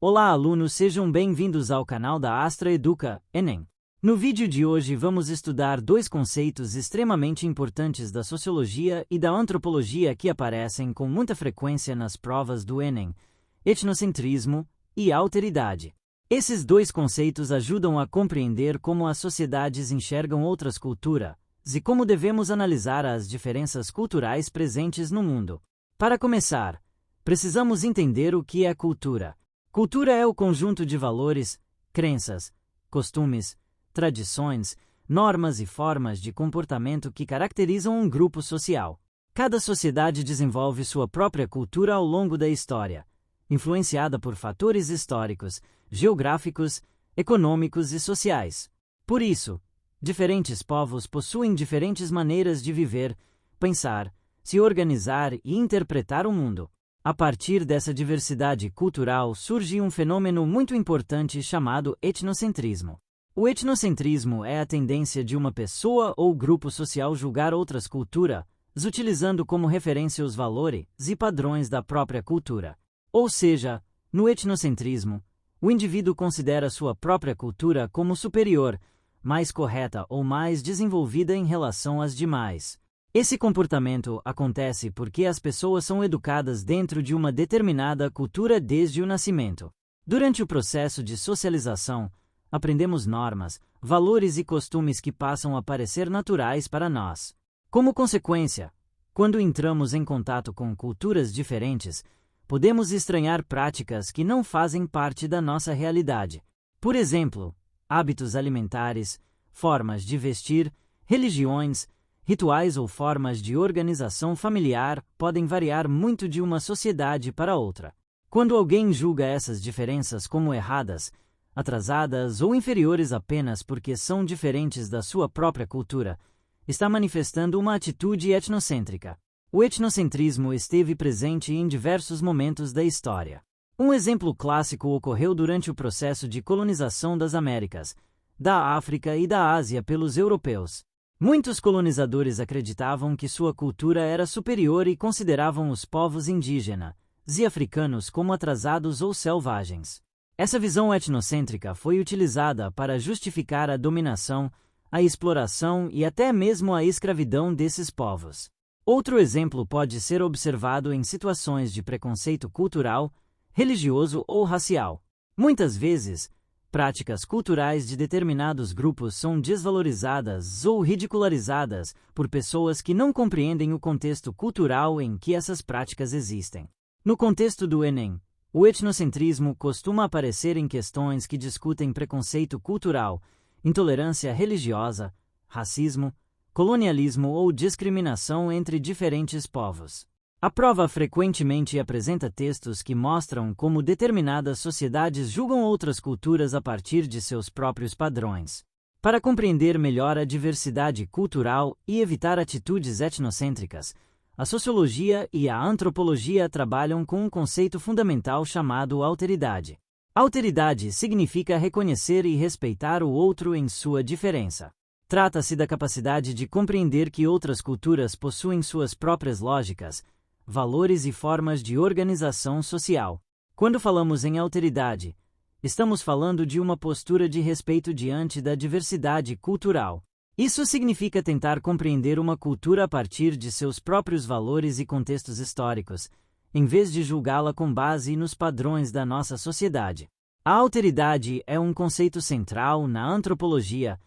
Olá, alunos, sejam bem-vindos ao canal da Astra Educa, Enem. No vídeo de hoje vamos estudar dois conceitos extremamente importantes da sociologia e da antropologia que aparecem com muita frequência nas provas do Enem: etnocentrismo e alteridade. Esses dois conceitos ajudam a compreender como as sociedades enxergam outras culturas e como devemos analisar as diferenças culturais presentes no mundo. Para começar, precisamos entender o que é cultura. Cultura é o conjunto de valores, crenças, costumes, tradições, normas e formas de comportamento que caracterizam um grupo social. Cada sociedade desenvolve sua própria cultura ao longo da história, influenciada por fatores históricos, geográficos, econômicos e sociais. Por isso, diferentes povos possuem diferentes maneiras de viver, pensar, se organizar e interpretar o mundo. A partir dessa diversidade cultural surge um fenômeno muito importante chamado etnocentrismo. O etnocentrismo é a tendência de uma pessoa ou grupo social julgar outras culturas, utilizando como referência os valores e padrões da própria cultura. Ou seja, no etnocentrismo, o indivíduo considera sua própria cultura como superior, mais correta ou mais desenvolvida em relação às demais. Esse comportamento acontece porque as pessoas são educadas dentro de uma determinada cultura desde o nascimento. Durante o processo de socialização, aprendemos normas, valores e costumes que passam a parecer naturais para nós. Como consequência, quando entramos em contato com culturas diferentes, podemos estranhar práticas que não fazem parte da nossa realidade. Por exemplo, hábitos alimentares, formas de vestir, religiões, rituais ou formas de organização familiar podem variar muito de uma sociedade para outra. Quando alguém julga essas diferenças como erradas, atrasadas ou inferiores apenas porque são diferentes da sua própria cultura, está manifestando uma atitude etnocêntrica. O etnocentrismo esteve presente em diversos momentos da história. Um exemplo clássico ocorreu durante o processo de colonização das Américas, da África e da Ásia pelos europeus. Muitos colonizadores acreditavam que sua cultura era superior e consideravam os povos indígenas e africanos como atrasados ou selvagens. Essa visão etnocêntrica foi utilizada para justificar a dominação, a exploração e até mesmo a escravidão desses povos. Outro exemplo pode ser observado em situações de preconceito cultural, religioso ou racial. Muitas vezes, práticas culturais de determinados grupos são desvalorizadas ou ridicularizadas por pessoas que não compreendem o contexto cultural em que essas práticas existem. No contexto do Enem, o etnocentrismo costuma aparecer em questões que discutem preconceito cultural, intolerância religiosa, racismo, colonialismo ou discriminação entre diferentes povos. A prova frequentemente apresenta textos que mostram como determinadas sociedades julgam outras culturas a partir de seus próprios padrões. Para compreender melhor a diversidade cultural e evitar atitudes etnocêntricas, a sociologia e a antropologia trabalham com um conceito fundamental chamado alteridade. Alteridade significa reconhecer e respeitar o outro em sua diferença. Trata-se da capacidade de compreender que outras culturas possuem suas próprias lógicas, valores e formas de organização social. Quando falamos em alteridade, estamos falando de uma postura de respeito diante da diversidade cultural. Isso significa tentar compreender uma cultura a partir de seus próprios valores e contextos históricos, em vez de julgá-la com base nos padrões da nossa sociedade. A alteridade é um conceito central na antropologia,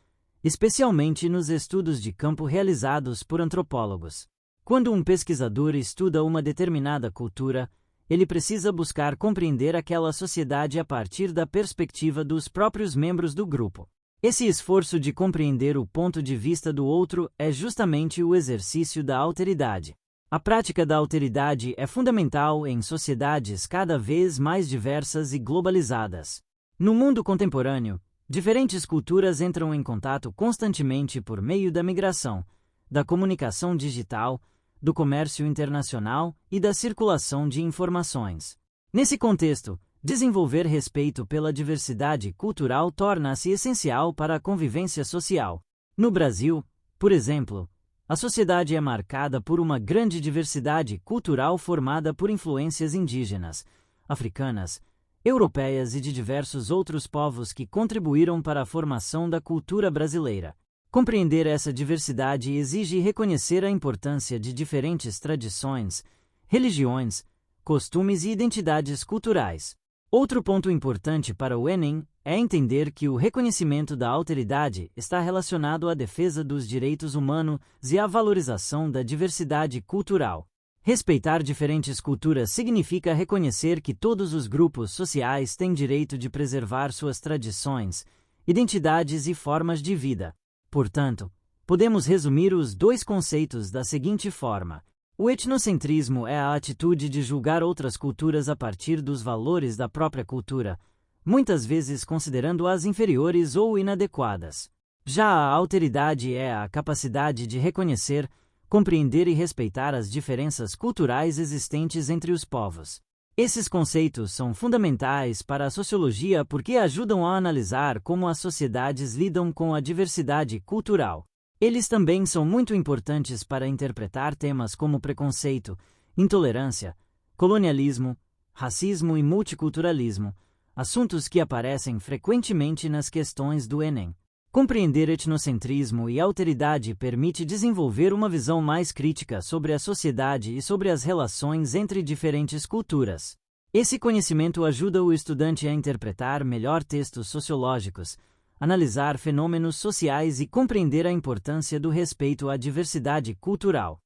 especialmente nos estudos de campo realizados por antropólogos. Quando um pesquisador estuda uma determinada cultura, ele precisa buscar compreender aquela sociedade a partir da perspectiva dos próprios membros do grupo. Esse esforço de compreender o ponto de vista do outro é justamente o exercício da alteridade. A prática da alteridade é fundamental em sociedades cada vez mais diversas e globalizadas. No mundo contemporâneo, diferentes culturas entram em contato constantemente por meio da migração, da comunicação digital, do comércio internacional e da circulação de informações. Nesse contexto, desenvolver respeito pela diversidade cultural torna-se essencial para a convivência social. No Brasil, por exemplo, a sociedade é marcada por uma grande diversidade cultural formada por influências indígenas, africanas, europeias e de diversos outros povos que contribuíram para a formação da cultura brasileira. Compreender essa diversidade exige reconhecer a importância de diferentes tradições, religiões, costumes e identidades culturais. Outro ponto importante para o Enem é entender que o reconhecimento da alteridade está relacionado à defesa dos direitos humanos e à valorização da diversidade cultural. Respeitar diferentes culturas significa reconhecer que todos os grupos sociais têm direito de preservar suas tradições, identidades e formas de vida. Portanto, podemos resumir os dois conceitos da seguinte forma: o etnocentrismo é a atitude de julgar outras culturas a partir dos valores da própria cultura, muitas vezes considerando-as inferiores ou inadequadas. Já a alteridade é a capacidade de reconhecer, compreender e respeitar as diferenças culturais existentes entre os povos. Esses conceitos são fundamentais para a sociologia porque ajudam a analisar como as sociedades lidam com a diversidade cultural. Eles também são muito importantes para interpretar temas como preconceito, intolerância, colonialismo, racismo e multiculturalismo, assuntos que aparecem frequentemente nas questões do Enem. Compreender etnocentrismo e alteridade permite desenvolver uma visão mais crítica sobre a sociedade e sobre as relações entre diferentes culturas. Esse conhecimento ajuda o estudante a interpretar melhor textos sociológicos, analisar fenômenos sociais e compreender a importância do respeito à diversidade cultural.